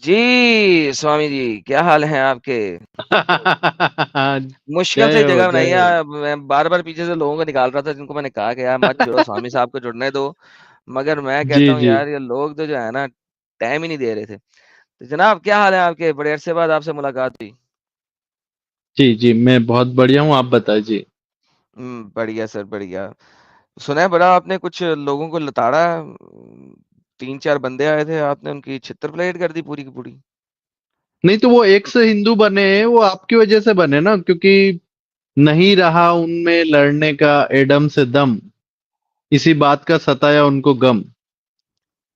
जी, स्वामी जी, क्या हाल हैं आपके? मुश्किल से जय हो जगह बनाई जय है। हो। मैं बार-बार पीछे से लोगों को निकाल रहा था जिनको मैंने कहा कि यार मत जुड़ो, स्वामी साहब को जुड़ने दो। मगर मैं जी कहता हूँ जी यार ये लोग तो जो है ना टाइम ही नहीं दे रहे थे। तो जनाब क्या हाल है आपके? बड़े अरसे बाद आपसे मुलाकात हुई। जी जी, मैं बहुत बढ़िया हूँ। आप बताइए। बढ़िया सर बढ़िया। सुना है बड़ा आपने कुछ लोगों को लताड़ा 3-4 बंदे आए थे, आपने उनकी छितर-परेड कर दी पूरी की पूरी। नहीं तो वो एक्स हिंदू बने हैं, वो आपकी वजह से बने ना, क्योंकि नहीं रहा उनमें लड़ने का एडम से दम। इसी बात का सताया उनको गम।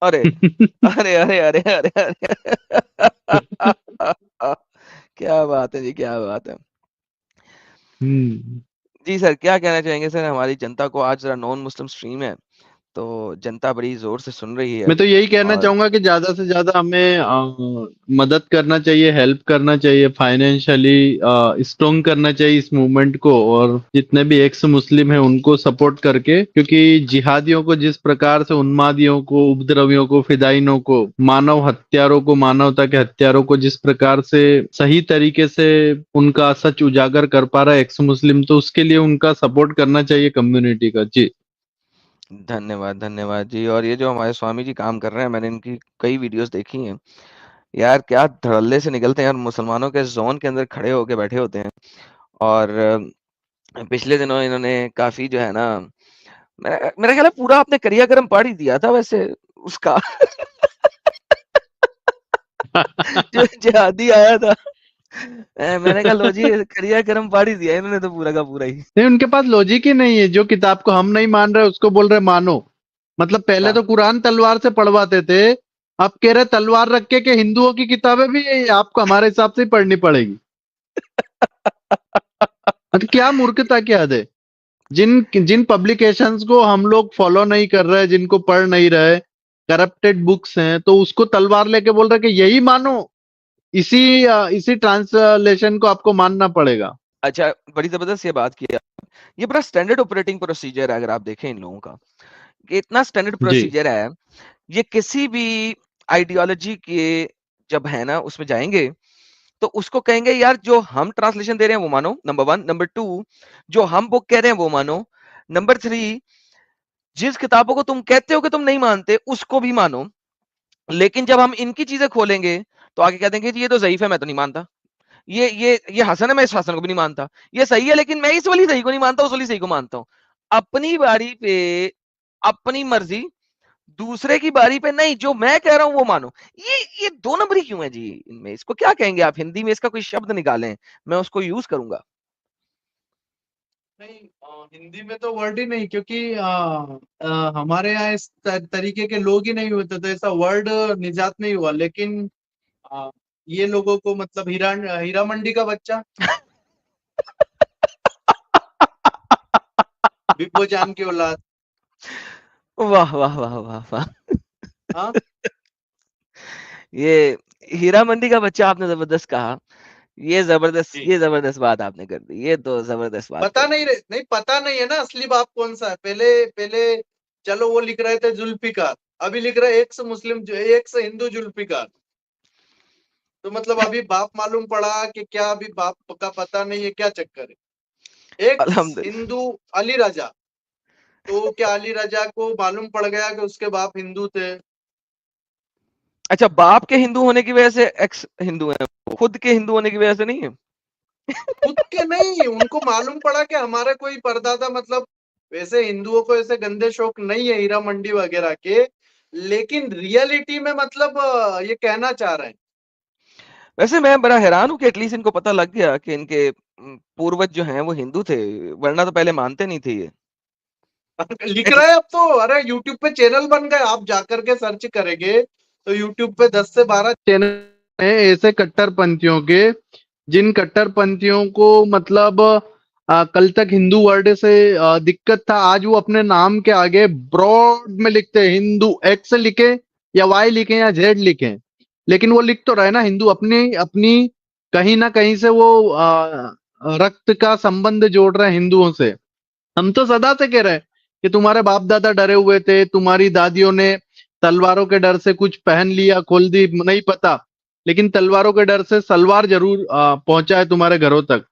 अरे! अरे, अरे, अरे, अरे, अरे! क्या बात है जी, क्या बात है। हम्म। जी सर, क्या कहना चाहेंगे सर हमारी जनता को आज ज़रा नॉन मुस्लिम स्ट्रीम है, तो जनता बड़ी ज़ोर से सुन रही है मैं तो यही कहना और चाहूंगा कि ज्यादा से ज्यादा हमें मदद करना चाहिए, हेल्प करना चाहिए, फाइनेंशियली स्ट्रोंग करना चाहिए इस मूवमेंट को, और जितने भी एक्स मुस्लिम हैं उनको सपोर्ट करके, क्योंकि जिहादियों को जिस प्रकार से, उन्मादियों को, उपद्रवियों को, फिदाइनों को, मानव हत्यारों को, मानवता के हत्यारों को जिस प्रकार से सही तरीके से उनका सच उजागर कर पा रहा है एक्स मुस्लिम, तो उसके लिए उनका सपोर्ट करना चाहिए कम्युनिटी का। जी धन्यवाद, धन्यवाद जी और ये जो हमारे स्वामी जी काम कर रहे हैं, मैंने इनकी कई वीडियोज़ देखी हैं। यार क्या धड़ल्ले से निकलते हैं और मुसलमानों के ज़ोन के अंदर खड़े होके बैठे होते हैं और पिछले दिनों इन्होंने काफ़ी जो है ना मेरा ख्याल है पूरा आपने करियाकरम पढ़ ही दिया था वैसे उसका जो जिहादी आया था। मैंने कहा लो जी करियाकरम पढ़ ही दिया इन्होंने तो पूरा का पूरा ही। नहीं, उनके पास लॉजिक ही नहीं है। जो किताब को हम नहीं मान रहे उसको बोल रहे मानो। मतलब पहले हाँ। तो कुरान तलवार से पढ़वाते थे, अब कह रहे तलवार रख के हिंदुओं की किताबें भी आपको हमारे हिसाब से ही पढ़नी पड़ेगी। मतलब क्या मूर्खता की हद है। जिन जिन पब्लिकेशंस को हम लोग फॉलो नहीं कर रहे, जिनको पढ़ नहीं रहे, करप्टेड बुक्स हैं, तो उसको तलवार लेके बोल रहे कि यही मानो। इसी ट्रांसलेशन को आपको मानना पड़ेगा। अच्छा बड़ी ज़बरदस्त ये बात की है। ये बड़ा स्टैंडर्ड ऑपरेटिंग प्रोसीजर है अगर आप देखें इन लोगों का। ये इतना स्टैंडर्ड जी प्रोसीजर है, ये किसी भी आइडियोलॉजी के जब है ना उसमें जाएँगे, तो उसको कहेंगे यार जो हम ट्रांसलेशन दे रहे हैं वो मानो, नंबर 1, नंबर 2 जो हम बुक कह रहे हैं वो मानो, नंबर 3 जिस किताबों को तुम कहते हो कि तुम नहीं मानते उसको भी मानो। लेकिन जब हम इनकी चीज़ें खोलेंगे, तो आगे कह देंगे जी ये तो ज़ईफ़ है मैं तो नहीं मानता। ये हसन है मैं इस हसन को भी नहीं मानता। ये सही है लेकिन मैं इस वाली सही को नहीं मानता, उस वाली सही को मानता हूँ। अपनी बारी पे अपनी मर्ज़ी, दूसरे की बारी पे नहीं जो मैं कह रहा हूँ वो मानो। ये 2 नंबरी क्यों है जी इनमें? इसको क्या कहेंगे आप? हिंदी में इसका कोई शब्द निकालें, मैं उसको यूज़ करूँगा। नहीं, हिंदी में तो वर्ड ही नहीं, क्योंकि हमारे यहाँ इस तरीके के लोग ही नहीं होते, तो ऐसा वर्ड निजात नहीं हुआ। लेकिन अ, ये लोगों को, मतलब हीरा हीरा मंडी का बच्चा, बिप्पो जान की औलाद। वाह, वाह, वाह, वाह, वाह! हाँ। ये हीरा मंडी का बच्चा आपने ज़बरदस्त कहा। जी। ये ज़बरदस्त बात आपने कर दी। ये तो ज़बरदस्त बात कर पता नहीं दी। रहे, नहीं पता नहीं है ना असली बाप कौन सा है। पहले पहले चलो वो लिख रहे थे जुल्फिकार, अभी लिख रहे ex Muslim, ex Hindu Zulfikar. तो मतलब अभी बाप मालूम पड़ा कि क्या, अभी बाप का पता नहीं है, क्या चक्कर है। एक्स अल्हम्दुलिल्लाह। हिंदू अली राजा, तो क्या अली राजा को मालूम पड़ गया कि उसके बाप हिंदू थे? अच्छा बाप के हिंदू होने की वजह से एक्स हिंदू हैं, खुद के हिंदू होने की वजह से नहीं है? खुद के नहीं, उनको मालूम पड़ा कि हमारे कोई परदादा, मतलब वैसे हिंदुओं को ऐसे गंदे शौक नहीं है हीरा मंडी वगैरह के, लेकिन रियलिटी में मतलब ये कहना चाह रहे हैं। वैसे मैं बड़ा हैरान हूँ कि एटलीस्ट इनको पता लग गया कि इनके पूर्वज जो हैं वो हिंदू थे, वरना तो पहले मानते नहीं थे ये। लिख एट रहे हैं अब तो। अरे यूट्यूब पे चैनल बन गए, आप जाकर के सर्च करेंगे तो यूट्यूब पे 10 से 12 चैनल हैं ऐसे कट्टरपंथियों के, जिन कट्टरपंथियों को मतलब कल तक हिंदू वर्ड से दिक्कत था, आज वो अपने नाम के आगे ब्रॉड में लिखते हैं हिंदू, एक्स लिखे या वाई लिखे या जेड लिखे, लेकिन वो लिख तो रहे ना हिंदू। अपनी अपनी कहीं ना कहीं से वो रक्त का संबंध जोड़ रहे हैं हिंदुओं से। हम तो सदा से कह रहे हैं कि तुम्हारे बाप दादा डरे हुए थे, तुम्हारी दादियों ने तलवारों के डर से कुछ पहन लिया, खोल दी, नहीं पता। लेकिन तलवारों के डर से सलवार जरूर पहुंचा है तुम्हारे घरों तक।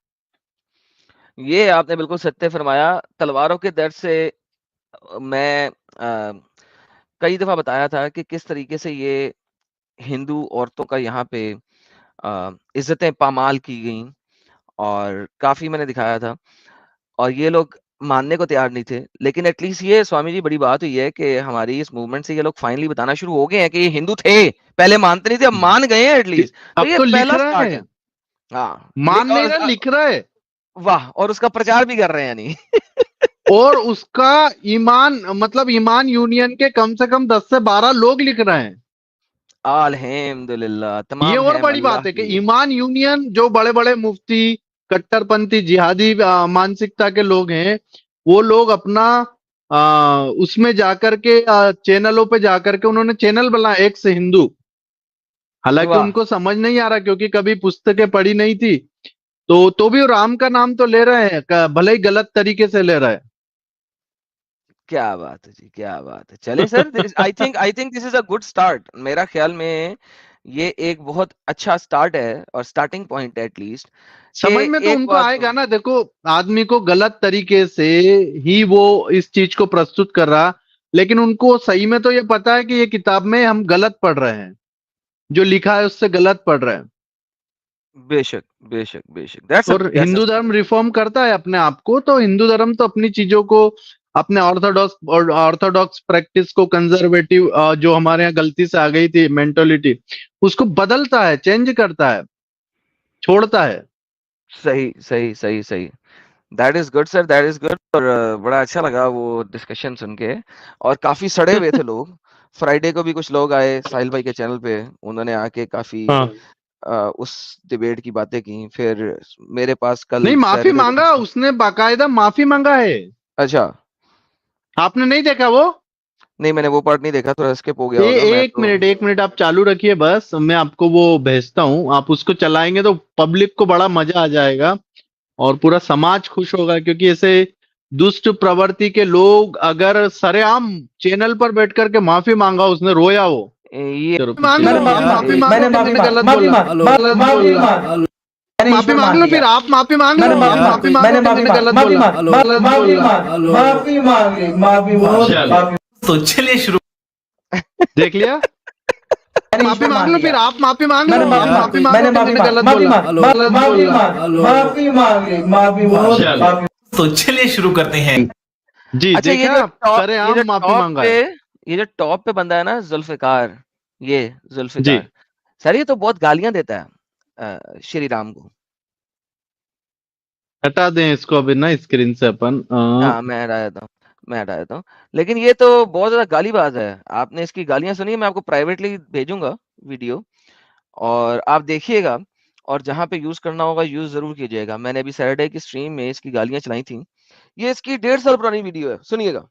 ये आपने बिल्कुल सत्य फरमाया। तलवारों के डर से मैं कई दफ़ा बताया था कि किस तरीके से ये हिंदू औरतों का यहाँ पे इज़्ज़तें पामाल की गईं और काफ़ी मैंने दिखाया था और ये लोग मानने को तैयार नहीं थे। लेकिन एट लीस्ट ये स्वामी जी बड़ी बात हुई है कि हमारी इस मूवमेंट से ये लोग फाइनली बताना शुरू हो गए हैं कि ये हिंदू थे। पहले मानते नहीं थे, अब मान गए हैं एट लीस्ट। तो अब ये तो लिख पहला रहा स्टार्ट है, है। हाँ, मान नहीं रहा, लिख रहा है। वाह! और उसका प्रचार भी कर रहे हैं यानी। और उसका ईमान मतलब ईमान यूनियन के कम से कम 10 से 12 लोग लिख रहे हैं। अल्हम्दुलिल्लाह, ये तमाम और हैम बड़ी अल्लाह बात है कि की। ईमान यूनियन जो बड़े बड़े मुफ्ती कट्टरपंथी जिहादी मानसिकता के लोग हैं, वो लोग अपना उसमें जाकर के चैनलों पे जाकर के उन्होंने चैनल बनाया एक्स हिंदू। हालांकि वाह! उनको समझ नहीं आ रहा क्योंकि कभी पुस्तकें पढ़ी नहीं थी, तो भी वो राम का नाम तो ले रहे हैं, भले ही गलत तरीके से ले रहे हैं। क्या बात है जी, क्या बात है। चलें sir, this I think this is a good start. मेरा ख़्याल में ये एक बहुत अच्छा स्टार्ट है और स्टार्टिंग पॉइंट है एट लीस्ट कि समझ में तो एक उनको बात तो आएगा ना। देखो, आदमी को गलत तरीके से ही वो इस चीज को प्रस्तुत कर रहा, लेकिन उनको सही में तो ये पता है कि ये किताब में हम गलत पढ़ रहे हैं, जो लिखा है उससे गलत पढ़ रहे हैं। बेशक, बेशक, बेशक। दैट्स और अ हिंदू धर्म रिफॉर्म करता है अपने आप को, तो हिंदू धर्म तो अपनी चीजों को, अपने ऑर्थोडॉक्स प्रैक्टिस को, कंजर्वेटिव जो हमारे यहाँ गलती से आ गई थी मेंटोलिटी, उसको बदलता है, चेंज करता है, छोड़ता है। सही, सही, सही, सही। That is good sir, that is good और बड़ा अच्छा लगा वो डिस्कशन सुन के और काफ़ी सड़े हुए थे लोग। फ्राइडे को भी कुछ लोग आए साहिल भाई के चैनल पे, उन्होंने आके काफ़ी हाँ, उस डिबेट की बातें की। फिर मेरे पास नहीं, कल माफी सैटरडे को मांगा उसने, बाकायदा माफी मांगा है। अच्छा, आपने नहीं देखा वो? नहीं मैंने वो पार्ट नहीं देखा, थोड़ा स्किप हो गया होगा मैं एक तो। मिनट, एक मिनट, आप चालू रखिए बस, मैं आपको वो भेजता हूँ, आप उसको चलाएंगे तो पब्लिक को बड़ा मजा आ जाएगा और पूरा समाज खुश होगा, क्योंकि ऐसे दुष्ट प्रवृत्ति के लोग अगर सरेआम चैनल पर बैठ करके माफी मांगा, उसने रोया वो। ये चलो मांग लो, आप माफी मांगो मैंने कि माफी मैंने मांग गलत माफी बोला, मांग गलत माफी बोला। मांग मैंने माफी ईश्वर मांग मान लो, लिया। फिर आप माफी मांग लो, मैंने आप माफी मांगो मैंने कि मैंने गलत माफी बोला, मांग गलत माफी बोला। मांग माफी मांग ली, माफी मांग। तो चलिए शुरू। देख लिया? मैंने माफी ईश्वर मांग मान लो, लिया। फिर आप माफी मांग लो, मैंने आप माफी मांगो मैंने कि माफी मैंने मांग गलत माफी बोला, मांग गलत माफी बोला। मांग माफी मांग ली, माफी मांग। तो चलिए शुरू करते हैं। जी, अच्छा देखा, आप सरेआम माफी मांगा है। ये जो टॉप पे बंदा है ना जुल्फ़िकार, ये जी, जुल्फ़िकार, सर ये तो बहुत गालियाँ देता है श्री राम को। हटा दें इसको अभी ना स्क्रीन से अपन। हाँ, मैं हटा देता हूँ। लेकिन ये तो बहुत ज़्यादा गालीबाज़ है। आपने इसकी गालियाँ सुनी है? मैं आपको प्राइवेटली भेजूँगा वीडियो और आप देखिएगा और जहाँ पे यूज़ करना होगा यूज़ ज़रूर कीजिएगा। मैंने अभी सैटरडे की स्ट्रीम में इसकी गालियाँ चलाई थीं। ये इसकी 1.5 साल पुरानी वीडियो है, सुनिएगा।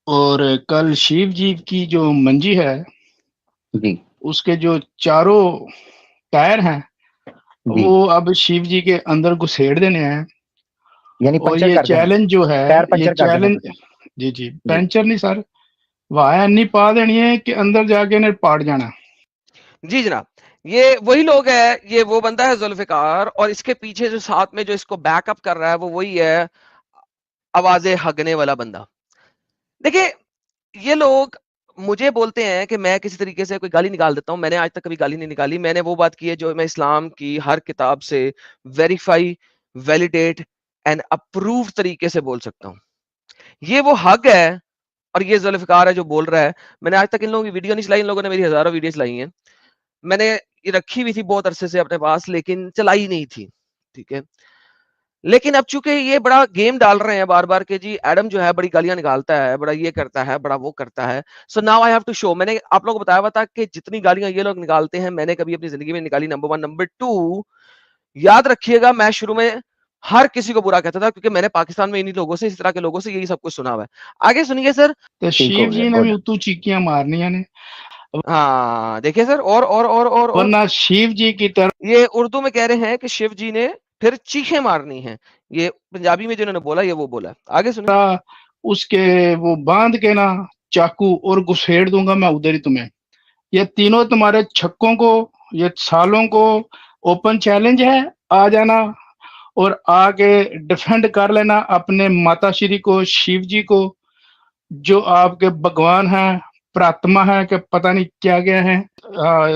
और कल शिव जी की जो मंजी है, जी उसके जो चारों टायर हैं, जी वो अब शिव जी के अंदर घुसेड़ देने हैं। यानी और पंचर ये कर देना, चैलेंज जो है, टायर ये पंचर कर देना। चैलेंज, जी जी, पंचर नहीं सर, वाया नहीं पा देनी है कि अंदर जाके इन्हें पाट जाना। जी जनाब, ये वही लोग हैं, ये वो बंदा है जुल्फ़िकार और इसके पीछे जो साथ में जो इसको बैकअप कर रहा है वो वही है, आवाज़ें हगने वाला बंदा। देखिए, ये लोग मुझे बोलते हैं कि मैं किसी तरीके से कोई गाली निकाल देता हूँ, मैंने आज तक कभी गाली नहीं निकाली। मैंने वो बात की है जो मैं इस्लाम की हर किताब से वेरीफ़ाई, वैलिडेट एंड अप्रूव तरीके से बोल सकता हूँ। ये वो हक है और ये जुल्फ़िकार है जो बोल रहा है। मैंने आज तक इन लोगों की वीडियो नहीं चलाई, इन लोगों ने मेरी हज़ारों वीडियोज़ चलाई हैं। मैंने ये रखी हुई थी बहुत अरसे से अपने पास लेकिन चलाई नहीं थी, ठीक है? लेकिन अब चूँकि ये बड़ा गेम डाल रहे हैं बार-बार कि जी एडम जो है बड़ी गालियाँ निकालता है, बड़ा ये करता है, बड़ा वो करता है। So now I have to show मैंने आप लोगों को बताया हुआ था कि जितनी गालियाँ ये लोग निकालते हैं, मैंने कभी अपनी ज़िंदगी में निकाली नंबर 1, नंबर 2 याद रखिएगा मैं शुरू में हर किसी को बुरा कहता था क्योंकि मैंने पाकिस्तान में इन्हीं लोगों से, इस तरह के लोगों से यही सब कुछ सुना हुआ है। आगे सुनिए सर। तो ठीक हो शिव गया, जी ने भी गुड। उतू चीकियां मारनी ने, हाँ, देखिए सर और वरना शिव जी की तरह ये उर्दू में कह रहे हैं कि शिव जी ने फिर चीखें मारनी हैं। ये पंजाबी में जिन्होंने बोला ये वो बोला। आगे सुनिए। उसके वो बांध के ना चाकू और घुसेड़ दूंगा मैं उधर ही तुम्हें। ये तीनों तुम्हारे छक्कों को ये सालों को ओपन चैलेंज है, आ जाना और आके डिफेंड कर लेना अपने माता श्री को, शिव जी को, जो आपके भगवान हैं, प्रात्मा है कि पता नहीं क्या क्या है।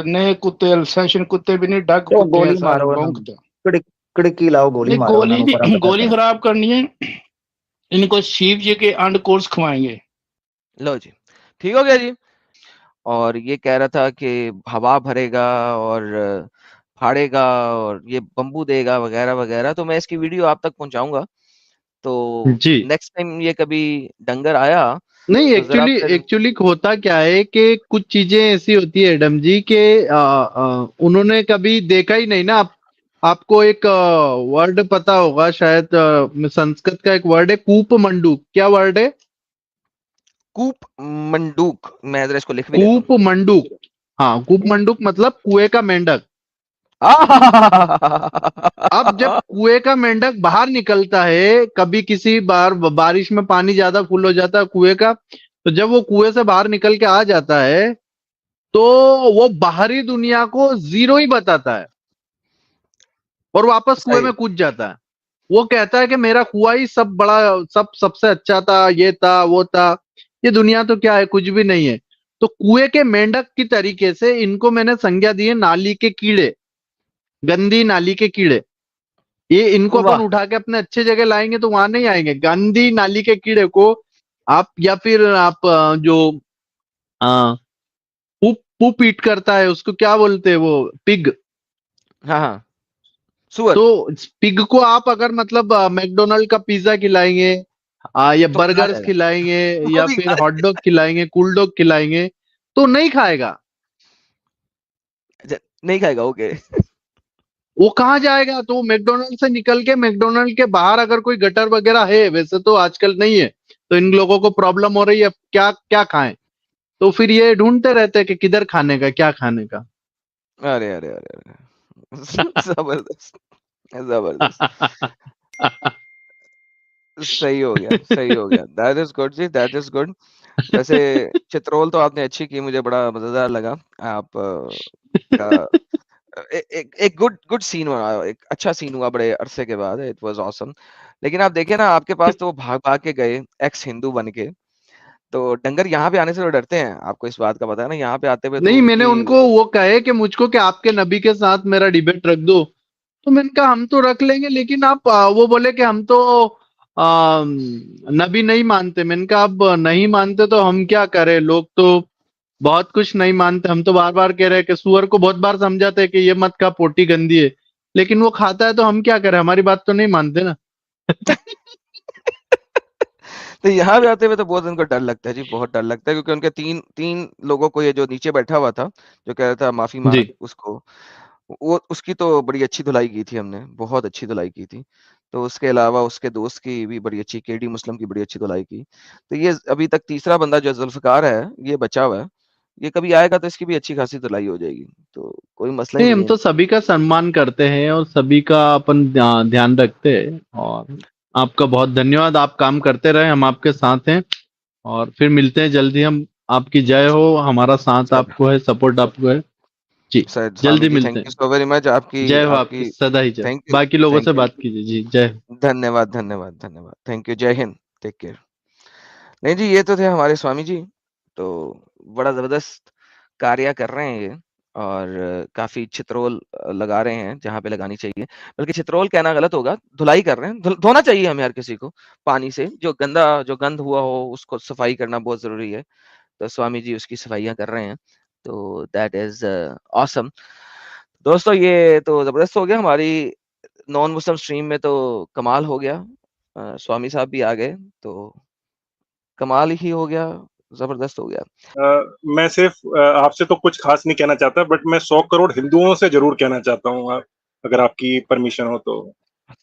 नए कुत्ते, अल्सेशन कुत्ते भी नहीं, डग तो कुत्ते हैं गोली सारे, मारो, भौंकते। कड़की लाओ, गोली नहीं, मारो गोली उन्होंने, नहीं, पता गोली चले। खराब करनी है, इनको शिव जी के अंड कोर्स खवाएंगे। लो जी, ठीक हो गया जी। और ये कह रहा था कि हवा भरेगा और फाड़ेगा और ये बम्बू देगा वगैरह वगैरह, तो मैं इसकी वीडियो आप तक पहुंचाऊंगा। तो जी नेक्स्ट टाइम ये कभी डंगर आया नहीं, तो जरा एक्चुअली फिर एक्चुअली होता क्या है कि कुछ चीजें ऐसी होती है एडम जी के उन्होंने कभी देखा ही नहीं ना। आपको एक वर्ड पता होगा शायद, संस्कृत का एक वर्ड है कूप मंडूक। क्या वर्ड है? कूप मंडूक, मैं जरा इसको लिख भी लेता हूँ। कूप मंडूक। हाँ, कूप मंडूक मतलब कुएं का मेंढक। अब जब कुएं का मेंढक बाहर निकलता है, कभी किसी बार बारिश में पानी ज्यादा फुल हो जाता है कुएं का, तो जब वो कुएं से बाहर निकल के आ जाता है तो वो बाहरी दुनिया को जीरो ही बताता है और वापस कुएं सही। में कूद जाता है। वो कहता है कि मेरा कुआं ही सब बड़ा, सबसे अच्छा था, ये था वो था, ये दुनिया तो क्या है, कुछ भी नहीं है। तो कुएं के मेंढक की तरीके से इनको मैंने संज्ञा दी है, नाली के कीड़े, गंदी नाली के कीड़े। ये इनको अपन वाह। उठा के अपने अच्छे जगह लाएंगे तो वहां नहीं आएंगे। गंदी नाली के कीड़े को आप, या फिर आप जो पुप पुप ईट करता है उसको क्या बोलते हैं, वो पिग। हाँ हाँ, सुअर। तो पिग को आप अगर मतलब मैकडोनल्ड का पिज्जा खिलाएंगे, या तो खा बर्गर्स जाएगा। खिलाएंगे, वो या भी फिर खा हॉट डॉग खिलाएंगे, कूल डॉग खिलाएंगे, तो नहीं खाएगा। नहीं खाएगा, ओके। वो कहाँ जाएगा? तो मैकडोनल्ड से निकल के, मैकडोनल्ड के बाहर अगर कोई गटर वगैरह है, वैसे तो आजकल नहीं है, तो इन लोगों को प्रॉब्लम हो रही है, क्या क्या खाएं। तो फिर ये ढूंढते रहते हैं कि किधर खाने का, क्या खाने का। अरे अरे अरे अरे जबरदस्त, जबरदस्त। सही हो गया, सही हो गया। दैट इज गुड जी, दैट इज गुड। वैसे चित्रोल तो आपने अच्छी की, मुझे बड़ा मजेदार लगा। आप का एक गुड गुड सीन हुआ, एक अच्छा सीन हुआ बड़े अरसे के बाद। It was awesome. लेकिन आप देखें ना, आपके पास तो वो भाग भाग के गए एक्स हिंदू बन के। तो डंगर यहाँ पे आने से तो डरते हैं, आपको इस बात का पता है ना? यहाँ पे आते हुए तो नहीं, मैंने उनकी उनको वो कहे कि मुझको कि आपके नबी के साथ मेरा डिबेट रख दो। तो मैंने कहा हम तो रख लेंगे, लेकिन आप वो बोले कि हम तो नबी नहीं मानते। मैंने कहा अब नहीं मानते तो हम क्या करें, लोग तो बहुत कुछ नहीं मानते। हम तो बार बार कह रहे हैं कि सुअर को बहुत बार समझाते हैं कि ये मत खा, पोटी गंदी है, लेकिन वो खाता है, तो हम क्या करें, हमारी बात तो नहीं मानते ना। तो यहाँ पे आते हुए तो बहुत उनको डर लगता है जी, बहुत डर लगता है, क्योंकि उनके तीन तीन लोगों को, ये जो नीचे बैठा हुआ था जो कह रहा था माफी जी मांग उसको, वो उसकी तो बड़ी अच्छी धुलाई की थी हमने, बहुत अच्छी धुलाई की थी। तो उसके अलावा उसके दोस्त की भी बड़ी अच्छी, केडी मुस्लिम की बड़ी अच्छी धुलाई की। तो ये अभी तक तीसरा बंदा जो जुल्फकार है, ये बचा हुआ है। ये कभी आएगा तो इसकी भी अच्छी खासी धुलाई हो जाएगी, तो कोई मसला ही नहीं, नहीं हम है। तो सभी का सम्मान करते हैं और सभी का अपन ध्यान रखते हैं। और आपका बहुत धन्यवाद, आप काम करते रहे, हम आपके साथ हैं और फिर मिलते हैं जल्दी हम। आपकी जय हो, हमारा साथ सर, आपको है, सपोर्ट आपको है जी। सर स्वामी जल्दी जी, मिलते थैंक यू हैं। So very much. आपकी जय हो आपकी, आपकी सदा ही जय। थैंक यू, बाकी लोगों से थैंक यू। बात कीजिए जी। जय हो। धन्यवाद, धन्यवाद, धन्यवाद। Thank you. जय हिंद। Take care. नहीं जी, ये तो थे हमारे स्वामी जी। तो बड़ा ज़बरदस्त कार्य कर रहे हैं ये, और काफ़ी छितरोल लगा रहे हैं जहाँ पे लगानी चाहिए। बल्कि छितरोल कहना गलत होगा, धुलाई कर रहे हैं। धोना चाहिए हमें हर किसी को पानी से। जो गंध हुआ हो उसको सफाई करना बहुत ज़रूरी है। तो स्वामी जी उसकी सफाइयाँ कर रहे हैं। तो दैट इज़ ऑसम। दोस्तों, ये तो ज़बरदस्त हो गया। हमारी नॉन मुस्लिम स्ट्रीम में तो कमाल हो गया। स्वामी साहब भी आ गए, तो कमाल ही हो गया, ज़बरदस्त हो गया। मैं सिर्फ आपसे तो कुछ खास नहीं कहना चाहता, बट मैं 100 करोड़ हिंदुओं से जरूर कहना चाहता हूँ, अगर आपकी परमिशन हो तो।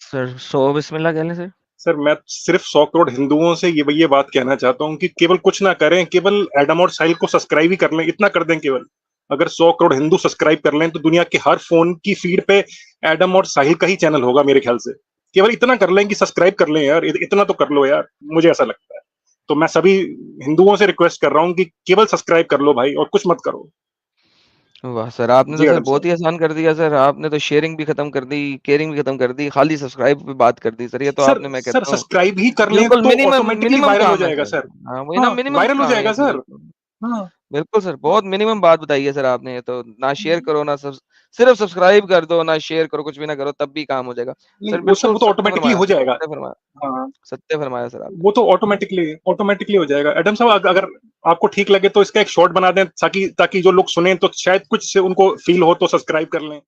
सर, सो बिस्मिल्लाह कह लें सर। सर, मैं सिर्फ 100 करोड़ हिंदुओं से ये बात कहना चाहता हूँ कि केवल कुछ ना करें, केवल एडम और साहिल को सब्सक्राइब ही कर लें, इतना कर दें केवल। अगर 100 करोड़ हिंदू सब्सक्राइब कर लें तो दुनिया के हर फोन की फीड पे एडम और साहिल का ही चैनल होगा मेरे ख्याल से। केवल इतना कर लें कि सब्सक्राइब कर लें यार, इतना तो कर लो यार, मुझे ऐसा लगता है। तो मैं सभी हिंदुओं से रिक्वेस्ट कर रहा हूँ कि केवल सब्सक्राइब कर लो भाई, और कुछ मत करो। वाह सर, आपने तो जी सर एडम बहुत साहब। ही आसान कर दिया सर, आपने तो शेयरिंग भी खत्म कर दी, केयरिंग भी खत्म कर दी, खाली सब्सक्राइब पे बात कर दी सर, ये तो सर आपने मैं सर कहता हूँ सब्सक्राइब ही कर लें बिल्कुल तो मिनिमम ऑटोमेटिकली मिनिमम वायरल हो काम है जाएगा सर। सर। हाँ, वही ना हाँ, मिनिमम वायरल हो काम है ये जाएगा तो सर। बिल्कुल। हाँ, बिल्कुल सर, बहुत मिनिमम बात बताई है सर आपने, ये तो ना शेयर करो ना सिर्फ सब्सक्राइब कर दो, ना शेयर करो, कुछ भी ना करो तब भी काम हो जाएगा। नहीं सर वो सर बिल्कुल वो तो सत्य ऑटोमेटिकली फरमाया, हो जाएगा। सत्य फरमाया, हाँ, सत्य फरमाया सर आपने। वो तो ऑटोमेटिकली ऑटोमेटिकली हो जाएगा। एडम साहब अगर आपको ठीक लगे तो इसका एक शॉर्ट बना दें ताकि ताकि जो लोग सुने तो शायद कुछ से उनको फील हो तो सब्सक्राइब कर लें।